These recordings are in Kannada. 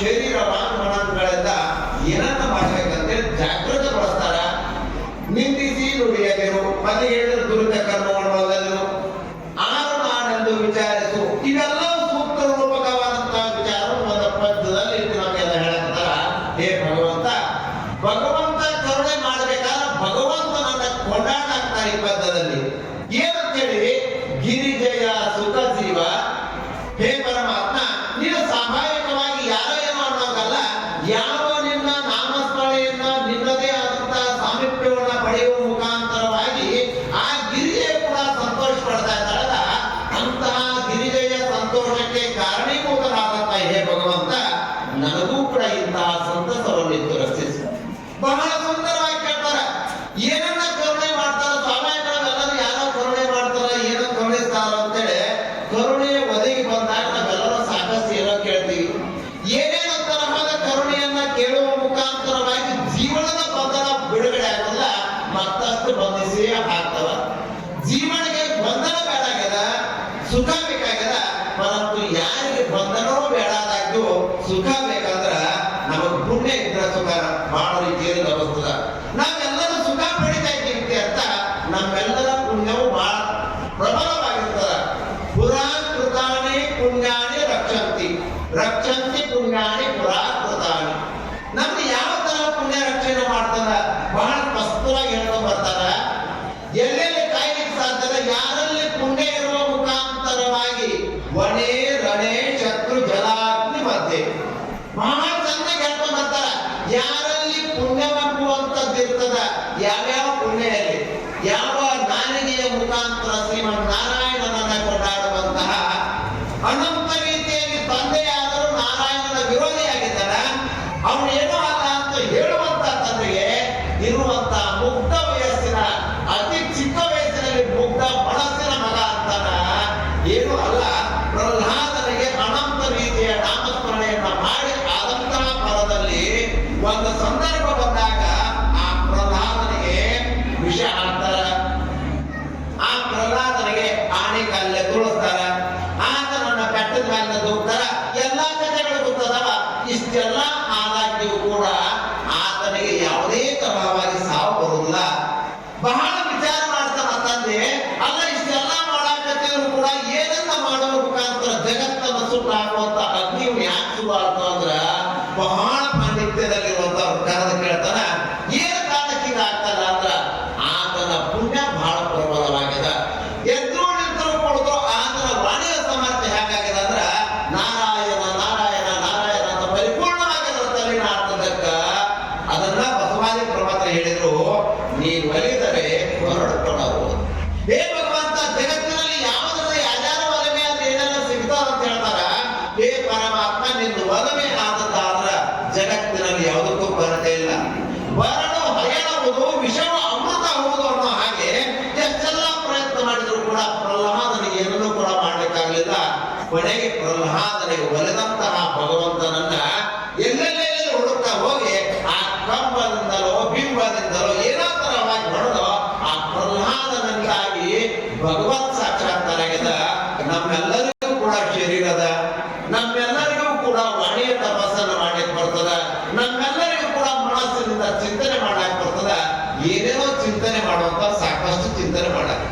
ಶರೀರ ವಾಂಗ್ಮನಗಳಿಂದ ಏನನ್ನ ಮಾಡ್ಬೇಕಂತೇಳಿ ಜಾಗೃತಗೊಳಿಸ್ತಾರ. ನಿಂದಿಸಿ ನುಡಿಯದಿರು, ಮತ್ತೆ ಹೇಳಿದ ದುರಿತ ಕರ್ಮಗಳು ಆರು ನಾನೆಂದು ವಿಚಾರಿಸು. ಇವೆಲ್ಲವೂ ಸೂಕ್ತ ರೂಪಕವಾದಂತಹ ವಿಚಾರ ಒಂದು ಪದ್ಯದಲ್ಲಿ ನಮಗೆಲ್ಲ ಹೇಳಕ್ತಾರ. ಹೇ ಭಗವಂತ, ಭಗವಂತ ಕರುಣೆ ಮಾಡಬೇಕಾದ್ರೆ ಭಗವಂತನನ್ನ ಕೊಂಡಾಡ್ತಾರೆ ಈ ಪದ್ಯದಲ್ಲಿ. ಏನಂತ ಹೇಳಿ, ಗಿರಿಜಯ ಸುಖ ಜೀವ. ಹೇ ಪರಮಾತ್ಮ, ನೀನು ಸ್ವಾಭಾವಿಕವಾಗಿ ಯಾರೋ ಏನೋ ಅನ್ನೋದಲ್ಲ, ಯಾವ ನಿನ್ನ ನಾಮಸ್ಮರಣೆಯನ್ನ ನಿನ್ನದೇ ಆದಂತಹ ಸಾಮೀಪ್ಯವನ್ನ ಪಡೆಯುವ ಮುಖಾಂತರವಾಗಿ ಆ ಗಿರಿಜೆ ಕೂಡ ಸಂತೋಷ ಪಡ್ತಾ ಇದ್ದಾಳಲ್ಲ, ಅಂತಹ ಗಿರಿಜೆಯ ಸಂತೋಷಕ್ಕೆ ಕಾರಣೀಭೂತನಾದಂತಹ ಹೇ ಭಗವಂತ, ನನಗೂ ಕೂಡ ಇಂತಹ ಸಂತಸವನ್ನು ರಕ್ಷಿಸು. ಬಹಳ ಸುಂದರವಾಗಿ ಕೇಳ್ತಾರ. ಏನನ್ನ ಕರುಣೆ ಮಾಡ್ತಾರ ಸ್ವಾಭಾವಿಕವೆಲ್ಲರೂ ಯಾರೋ ಕರುಣೆ ಮಾಡ್ತಾರ, ಏನೋ ಕರುಣಿಸ್ತಾರ ಅಂತೇಳಿ ಕರುಣೆ ಒದಗಿ ಬಂದಾಗ ನಾವೆಲ್ಲರೂ ಸಾಕಷ್ಟು ಏನೋ ಕೇಳ್ತೀವಿ. ಏನೇನೋ ತರಹದ ಕರುಣೆಯನ್ನ ಕೇಳುವ ಮುಖಾಂತರವಾಗಿ ಜೀವನದ ಬಂಧನ ಬಿಡುಗಡೆ ಆಗಲ್ಲ, ಮತ್ತಷ್ಟು ಬಂಧಿಸಿ ಆಗ್ತವ. ಜೀವನಿಗೆ ಬಂಧನ ಬೇಡಾಗ್ಯದ, ಸುಖ ಬೇಕಾಗ್ಯದ. ಪರಂತು ಯಾರಿಗೆ ಬಂಧನವೂ ಬೇಡಾದಾಗ್ಯೂ ಸುಖ ಬೇಕಂದ್ರ ನಮಗ್ ಪುಣ್ಯ ಇದ್ರ ಸುಖ ಬಹಳ ರೀತಿಯಲ್ಲಿ ಲಭಿಸ್ತದ. ನಾವೆಲ್ಲರೂ ಸುಖ ಪಡಿತಾ ಇದ್ದೀವಿ ಅಂತ ನಮ್ಮೆಲ್ಲರ ಪುಣ್ಯವು ಬಹಳ ಪ್ರಬಲವಾಗಿರ್ತದ. ಪುರಾಕೃತಾನಿ ಪುಣ್ಯಾನಿ ರಕ್ಷಂತಿ, ರಕ್ಷಂತಿ ಪುಣ್ಯಾನಿ ಪುರಾಕೃತಾನಿ. ನಮ್ಗೆ ಯಾವ ತರ ಪುಣ್ಯ ರಕ್ಷಣೆ ಮಾಡ್ತಾರ ಬಹಳ ಸ್ಪಷ್ಟವಾಗಿ ಹೇಳ್ಕೊಂಡು ಬರ್ತಾರ. ಎಲ್ಲೆಲ್ಲಿ ಕಾಯ್ಲಿಕ್ಕೆ ಸಾಧ್ಯದ, ಯಾರಲ್ಲಿ ಪುಣ್ಯ ಇರುವ ಮುಖಾಂತರವಾಗಿ ವಣೆ ರಣೆ ಶತ್ರು ಜಲಾಗ್ನಿ ಮಧ್ಯೆ ಬಹಳ ಚೆನ್ನಾಗಿ ಹೇಳ್ಕೊಂಡು ಬರ್ತಾರ. ಯಾರಲ್ಲಿ ಪುಣ್ಯವೆಂಬುವಂಥದ್ದು ಇರ್ತದ, ಯಾವ್ಯಾವ ಪುಣ್ಯಲ್ಲಿ ಯಾವ ನಾಲಿಗೆಯ ಮುಖಾಂತರ ಶ್ರೀಮನ್ ನಾರಾಯಣನನ್ನ ಕೊಂಡಾಡುವಂತಹ ಅನಂತ ರೀತಿಯಲ್ಲಿ ತಂದೆಯಾದರೂ ನಾರಾಯಣನ ವಿರೋಧಿಯಾಗಿದ್ದಾನ, ಅವನು ಏನೋ ಅಲ್ಲ ಅಂತ ಹೇಳುವಂತ ತಂದೆಗೆ ಇರುವಂತಹ ಮುಗ್ಧ ವಯಸ್ಸಿನ ಅತಿ ಚಿಕ್ಕ ವಯಸ್ಸಿನಲ್ಲಿ ಮುಗ್ಧ ಮನಸ್ಸಿನ ಮಗ ಅಂತಾನ. ಏನು ಅಲ್ಲ, ಪ್ರಹ್ಲಾದನಿಗೆ ಅನಂತ ರೀತಿಯ ನಾಮಸ್ಮರಣೆಯನ್ನ ಮಾಡಿ ಆದಂತಹ ಫಲದಲ್ಲಿ ಒಂದು ಸಂದರ್ಭ ಬಂದಾಗ ಆ ಪ್ರಹ್ಲಾದನಿಗೆ ವಿಷ ಹಾಕ್ತಾರ. ಆ ಪ್ರಹ್ಲಾದನಿಗೆ ಆನೆ ಕಲ್ಲೆ ತುಳಿಸ್ತಾರ. ಆತನನ್ನ ಬೆಟ್ಟದ ಮೇಲೆ ದೂಕ್ತಾರ. ಎಲ್ಲಾ ಕಥೆಗಳು ಗೊತ್ತದವ. ಇಷ್ಟೆಲ್ಲ ಆದಾಗ್ಯೂ ಕೂಡ ಆತನಿಗೆ ಯಾವುದೇ ತರಹವಾಗಿ ಸಾವು ಬರುವುದಿಲ್ಲ. ಬಹಳ ವಿಚಾರ ಮಾಡ್ತಾನ ತಂದೆ. ಅಲ್ಲ, ಇಷ್ಟೆಲ್ಲ ಮಾಡಾಕತ್ತಿದ್ರು ಕೂಡ ಏನನ್ನ ಮಾಡುವ ಮುಖಾಂತರ ಜಗತ್ತನ್ನು ಸುಟ್ಟು ಹಾಕುವಂತ ಅಗ್ನಿಯು ಯಾಕೆ ಶುರು ಆಗ್ತಾವ ಅಂದ್ರ ಬಹಳ ಪಾಂಡಿತ್ಯದಲ್ಲಿರುವಂತವ್ರು ಕರೆದು ಕೇಳ್ತಾನ, ಏನು ಕಾರಣಕ್ಕೆ ಆಗ್ತಾನ ಅಂದ್ರ ಆತನ ಪುಣ್ಯ ಬಹಳ ಪ್ರಬಲವಾಗಿದೆ. ಎದ್ರು ನಿಂತರು ಕೊಡುದು ಆತನ ವಾಣಿಯ ಸಾಮರ್ಥ್ಯ ಹೇಗಾಗಿದೆ ಅಂದ್ರ ನಾರಾಯಣ ನಾರಾಯಣ ನಾರಾಯಣ ಅಂತ ಪರಿಪೂರ್ಣವಾಗಿದೆ ತಲೆನ ಅರ್ಥದಕ್ಕ. ಅದನ್ನ ಬಸವಾದಿ ಪ್ರಮಾತ್ರ ಹೇಳಿದ್ರು, ನೀನು ಒಲಿದರೆ ಹೊರಡ್ಕೊಳ್ಳಬಹುದು. ಹೇ ಭಗವಂತ, ಜಗತ್ತಿನಲ್ಲಿ ಯಾವುದರ ಯಾರ್ಯಾರ ಒಲಮೆ ಅಂದ್ರೆ ಏನೆಲ್ಲ ಸಿಗ್ತಾವ ಅಂತ ಹೇಳ್ತಾರ. ಹೇ ಪರಮಾತ್ಮ, ನಿನ್ನ ಒಲಮೆ ಆದದ್ದಾದ್ರ ಜಗತ್ತಿನಲ್ಲಿ ಯಾವುದಕ್ಕೂ ಕೊರತೆ ಇಲ್ಲ. ಬರಡು ಹಯಣವುದು ವಿಷವ ಅಮೃತ ಆಗುವುದು ಅನ್ನೋ ಹಾಗೆ ಎಷ್ಟೆಲ್ಲ ಪ್ರಯತ್ನ ಮಾಡಿದ್ರು ಕೂಡ ಪ್ರಹ್ಲಾದನಿಗೆ ಏನನ್ನೂ ಕೂಡ ಮಾಡ್ಲಿಕ್ಕಾಗಲಿಲ್ಲ. ಕೊನೆಗೆ ಪ್ರಹ್ಲಾದನಿಗೆ ಒಲಿದಂತಹ ಭಗವಂತನನ್ನ ಎಲ್ಲೆಲ್ಲೇ ಹುಡುಕ್ತಾ ಹೋಗಿ ಆ ಕಂಬದಿಂದಲೋ ಬಿಂಬದಿಂದಲೋ ಏನೋ ತರವಾಗಿ ಹೊಡೆದು ಆ ಪ್ರಹ್ಲಾದನಿಂದಾಗಿ ಭಗವತ್ ಸಾಕ್ಷಾತ್ಕಾರಾಗ್ಯದ. ನಮ್ಮೆಲ್ಲರಿಗೂ ಕೂಡ ಶರೀರದ, ನಮ್ಮೆಲ್ಲರಿಗೂ ಕೂಡ ವಾಣಿಯ ತಪಸ್ಸನ್ನು ಮಾಡ್ಲಿಕ್ಕೆ ಬರ್ತದ. ನಮ್ಮೆಲ್ಲರಿಗೂ ಕೂಡ ಮನಸ್ಸಿನಿಂದ ಚಿಂತನೆ ಮಾಡಕ್ ಬರ್ತದ. ಏನೇನೋ ಚಿಂತನೆ ಮಾಡುವಂತ ಸಾಕಷ್ಟು ಚಿಂತನೆ ಮಾಡಕ್,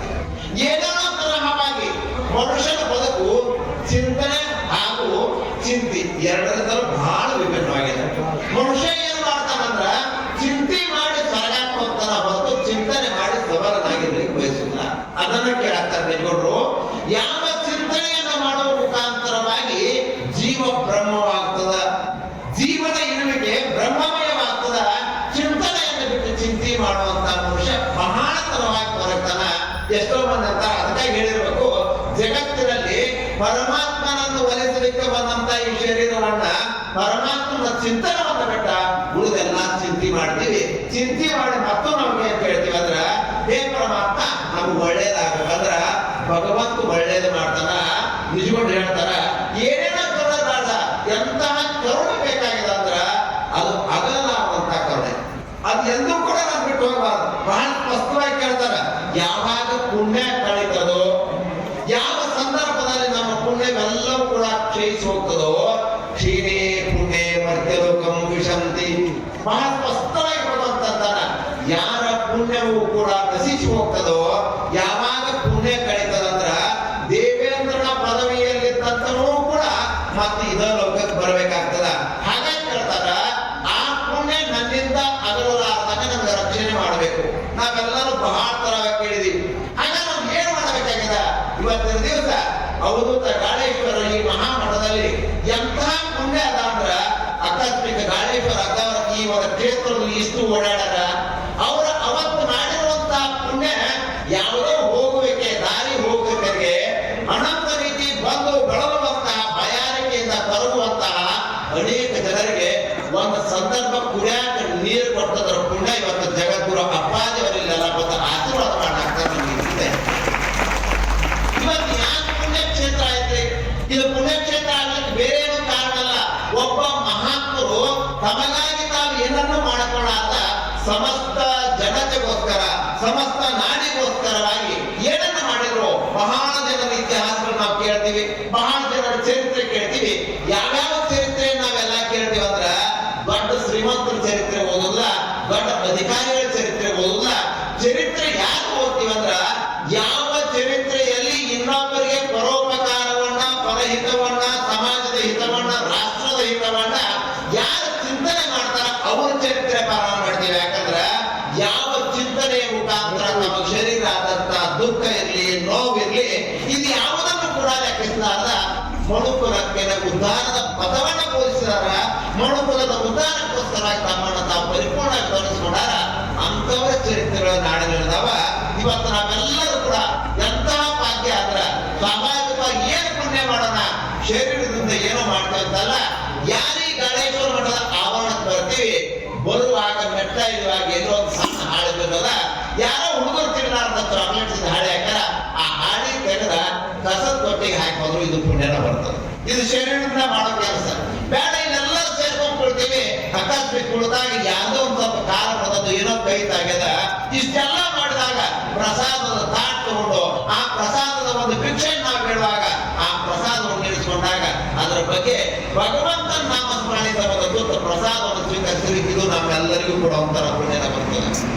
ಏನೇನೋ ತರಹವಾಗಿ ಮನುಷ್ಯನ ಬದುಕು ಚಿಂತನೆ ಹಾಗೂ ಚಿಂತಿ ಎರಡರಿಂದಲೂ ಬಹಳ ವಿಭಿನ್ನವಾಗಿದೆ. ಮನುಷ್ಯ ಏನ್ ಮಾಡ್ತಾನಂದ್ರ ಚಿಂತೆ ಮಾಡಿ ಸರಗಾಕೋತಾನ ಹೊರತು ಚಿಂತನೆ ಮಾಡಿ ಸಬಲನಾಗಿರ್ಲಿಕ್ಕೆ ಬಯಸಿಲ್ಲ. ಅದನ್ನ ಕೇಳಾಕ್ತಾರೆ ನಿಜಗೊಂಡ್ರು. ಯಾವ ಚಿಂತನೆಯನ್ನ ಮಾಡುವ ಮುಖಾಂತರವಾಗಿ ಜೀವ ಬ್ರಹ್ಮವಾಗ್ತದ, ಜೀವನ ಇರುವಿಕೆ ಬ್ರಹ್ಮಮಯವಾಗ್ತದ. ಚಿಂತನೆಯನ್ನು ಬಿಟ್ಟು ಚಿಂತೆ ಮಾಡುವಂತ ಮನುಷ್ಯ ಬಹಳ ತರವಾಗಿ ಬರುತ್ತಾನ. ಎಷ್ಟೋ ಮಂದಿ ಅಂತ ಅದಕ್ಕಾಗಿ ಹೇಳಿರ್ಬೇಕು, ಜಗತ್ತಿನಲ್ಲಿ ಪರಮಾತ್ಮನನ್ನು ಒಲಿಸಲಿಕ್ಕೆ ಬಂದಂತ ಈ ಶರೀರವನ್ನ ಪರಮಾತ್ಮನ ಚಿಂತನವನ್ನ ಬಿಟ್ಟ ಉಳಿದೆಲ್ಲ ಚಿಂತೆ ಮಾಡ್ತೀವಿ. ಚಿಂತೆ ಮಾಡಿ ಮತ್ತು ನಮ್ಗೆ ಏನ್ ಹೇಳ್ತೀವಿ ಅಂದ್ರ, ಹೇ ಪರಮಾತ್ಮ, ನಮ್ಗೆ ಒಳ್ಳೇದಾಗಬೇಕಂದ್ರ ಭಗವಂತ ಒಳ್ಳೇದು ಮಾಡ್ತಾನ. ನಿಜಗೊಂಡು ಹೇಳ್ತಾರ, ಏನೇನೋ ಕರುಣಾಡ ಎಂತಹ ಕರುಣೆ ಬೇಕಾಗಿದೆ ಅಂದ್ರ ಅದು ಅಗಲಾಗುವಂತ ಕರುಣೆ. ಅದು ಎಂದೂ ಕೂಡ ನಾವು ಬಿಟ್ಟು ಹೋಗಬಾರ್ದು. ಬಹಳ ಸ್ಪಷ್ಟವಾಗಿ ಕೇಳ್ತಾರ, ಯಾವಾಗ ಪುಣ್ಯ ಕಳೀತದೋ, ಯಾವ ಸಂದರ್ಭದಲ್ಲಿ ನಮ್ಮ ಪುಣ್ಯವೆಲ್ಲವೂ ಕೂಡ ಕ್ಷಯಿಸಿ ಹೋಗ್ತದೋ, ಕ್ಷೀಣೇ ಪುಣ್ಯ ಬಹಳ ಸ್ಪಷ್ಟವಾಗಿ ಭಗವಂತ ಯಾರ ಪುಣ್ಯವೂ ಕೂಡ ನಶಿಸಿ ಹೋಗ್ತದೋ, ಯಾವಾಗ ಪುಣ್ಯ ಕಳೀತದಂದ್ರ ದೇವೇಂದ್ರನ ಪದವಿಯಲ್ಲಿದ್ದಂತನೂ ಕೂಡ ಮತ್ತೆ ಇದ ಲೋಕಕ್ಕೆ ಬರ್ಬೇಕಾಗ್ತದ. ಹಾಗಾಗಿ ಹೇಳ್ತಾರ, ಆ ಪುಣ್ಯ ನನ್ನಿಂದ ಅಗಲಲಾರದಾಗ ನಮ್ಗೆ ರಕ್ಷಣೆ ಮಾಡಬೇಕು. ನಾವೆಲ್ಲರೂ ಬಹಳ ತರ ಕೇಳಿದೀವಿ. ಹಾಗ ನಾವು ಏನ್ ಮಾಡಬೇಕಾಗಿದೆ ಇವತ್ತಿನ ದಿವಸ? ಅವಧೂತ ಗಾಳೇಶ್ವರ ಈ ಮಹಾಮಠದಲ್ಲಿ ಎಂತಹ ಪುಣ್ಯ ಅದ ಅಂದ್ರ, ಆಕಸ್ಮಿಕ ಗಾಳೇಶ್ವರ ಅದ್ದವರ ಈ ಒಂದು ಕ್ಷೇತ್ರದಲ್ಲಿ ಇಷ್ಟು ಓಡಾಡಾರ. ಅವರ ಅವತ್ತು ಮಾಡಿರುವಂತಹ ಪುಣ್ಯ ಯಾವುದೋ ಹೋಗುವಿಕೆ ದಾರಿ ಹೋಗುವಿಕೆಗೆ ಅನಂತ ರೀತಿ ಬಂದು ಬಳಲುವಂತಹ ಬಯಾರಿಕೆಯಿಂದ ಬರುವಂತಹ ಅನೇಕ ಜನರಿಗೆ ಒಂದು ಸಂದರ್ಭ ಕುಡಿಯಾಕ ನೀರು ಕೊಟ್ಟದರ ಪುಣ್ಯ ಇವತ್ತು ಜಗದ್ಗುರು ಅಪ್ಪಾಜಿಯವರಿಲ್ಲ ಮತ್ತು ಆಶೀರ್ವಾದ ಮಾಡಾಕ್ತಾರೆ. ಇವತ್ತು ಯಾಕೆ ಪುಣ್ಯಕ್ಷೇತ್ರ ಐತ್ರಿ? ಇದು ಪುಣ್ಯಕ್ಷೇತ್ರ ಆಗ್ಲಿಕ್ಕೆ ಬೇರೆ ಏನೋ ಕಾರಣ ಅಲ್ಲ. ಒಬ್ಬ ಮಹಾತ್ಮರು ತಮಗಾಗಿ ತಾವು ಏನನ್ನು ಮಾಡಿಕೊಳ್ಳಾದ ಸಮಸ್ತ ಜನತೆಗೋಸ್ಕರ, ಸಮಸ್ತ ನಾಡಿಗೋಸ್ಕರವಾಗಿ ಏನನ್ನು ಮಾಡಿದ್ರು? ಬಹಳ ಜನರ ಇತಿಹಾಸಗಳು ನಾವು ಕೇಳ್ತೀವಿ, ಬಹಳ ಜನರ ಚರಿತ್ರೆ ಕೇಳ್ತೀವಿ. ಯಾವ್ಯಾವ ಚರಿತ್ರೆ ನಾವೆಲ್ಲ ಕೇಳ್ತೀವಿ ಅಂದ್ರ, ದೊಡ್ಡ ಶ್ರೀಮಂತರ ಚರಿತ್ರೆ ಓದುಲ್ಲ, ದೊಡ್ಡ ಅಧಿಕಾರಿಗಳ ಚರಿತ್ರೆ ಓದುಲ್ಲ. ಚರಿತ್ರೆ ಯಾಕೆ ಓದ್ತೀವಿ ಅಂದ್ರ, ಯಾವ ಚರಿತ್ರೆಯಲ್ಲಿ ಇನ್ನೊಬ್ಬರಿಗೆ ಪರೋಪಕಾರವನ್ನ, ಪರಹಿತವನ್ನ, ಸಮಾಜದ ಹಿತವನ್ನ, ರಾಷ್ಟ್ರದ ಹಿತವನ್ನ ಯಾರು ಚಿಂತನೆ ಮಾಡ್ತಾರ ಅವ್ರ ಚರಿತ್ರೆ ಪಾಲನೆ ಮಾಡ್ತೀವಿ. ಯಾಕಂದ್ರ ಯಾವ ಚಿಂತನೆಯ ಮುಖಾಂತರ ನಮ್ಮ ಶರೀರ ಆದಂತ ದುಃಖ ಇರ್ಲಿ, ನೋವಿರ್ಲಿ, ಇದು ಯಾವುದನ್ನು ಕೂಡ ಲೆಕ್ಕಿಸಲಾರದ ಮನುಕುಲಕ್ಕೆ ಉದ್ಧಾರದ ಪದವನ್ನ ಬೋಧಿಸಿದಾರ. ಮನುಕುಲದ ಉದ್ಧಾರಕ್ಕೋಸ್ಕರವಾಗಿ ತಮ್ಮನ್ನು ತಾವು ಪರಿಪೂರ್ಣವಾಗಿ ತೋರಿಸ್ಕೊಂಡಾರ. ಅಂತವರ ಚರಿತ್ರೆಗಳ ನಾಡಿನದಾವ. ಇವತ್ತು ನಾವೆಲ್ಲರೂ ಕೂಡ ಎಂತಹ ಭಾಗ್ಯ ಅಂದ್ರ, ಸ್ವಾಭಾವಿಕವಾಗಿ ಏನು ಪುಣ್ಯ ಮಾಡೋಣ, ಶರೀರದಿಂದ ಏನೋ ಮಾಡ್ತೇವೆ ಅಂತಲ್ಲ. ಯಾರೀ ಗಾಳೇಶ್ವರ ಮಠದ ಆವರಣಕ್ಕೆ ಬರ್ತೀವಿ, ಬರುವಾಗ ಮೆಟ್ಟ ಇರುವಾಗ ಎಲ್ಲೋ ಒಂದು ಸಣ್ಣ ಹಾಳಿ ಬರೋದ, ಯಾರೋ ಹುಡುಗರು ತಿನ್ನಲಾರ್ದ ಚಾಕ್ಲೇಟ್ಸ್ ಹಾಳಿ ಹಾಕ್ಯಾರ. ಆ ಹಾಳಿ ತೆಗೆದ ಕಸದ ತೊಟ್ಟಿಗೆ ಹಾಕೋದ್ರು ಇದು ಪುಣ್ಯನ ಬರ್ತದೆ. ಇದು ಶರೀರದಿಂದ ಮಾಡೋ ಕೆಲಸ ಬೇಡ. ಇದೆಲ್ಲರೂ ಸೇರ್ಕೊಂಡ್ಕೊಳ್ತೀವಿ. ಆಕಸ್ಮಿಕ ಕುಳಿದಾಗ ಯಾವುದೋ ಒಂದು ಸ್ವಲ್ಪ ಕಾಲ ಬರೋದು, ಏನೋ ಕೈ ತಾಗ್ಯದ, ಇಷ್ಟೆಲ್ಲ ಮಾಡಿದಾಗ ಪ್ರಸಾದದ ತಾಟ್ ತಗೊಂಡು ಆ ಪ್ರಸಾದದ ಒಂದು ಭಿಕ್ಷೆ ನಾವು ಬೇಡುವಾಗ ಆ ಪ್ರಸಾದವನ್ನು ನೀಡಿಸಿಕೊಂಡಾಗ ಅದರ ಬಗ್ಗೆ ಭಗವಂತನ ನಾಮ ಸ್ಮರಣೆ ಪ್ರಸಾದವನ್ನು ಸ್ವೀಕರಿಸಲಿಕ್ಕೆ ಇದು ನಮ್ಮೆಲ್ಲರಿಗೂ ಕೂಡ ಒಂಥರ ಪುಣ್ಯನ ಬರ್ತದೆ.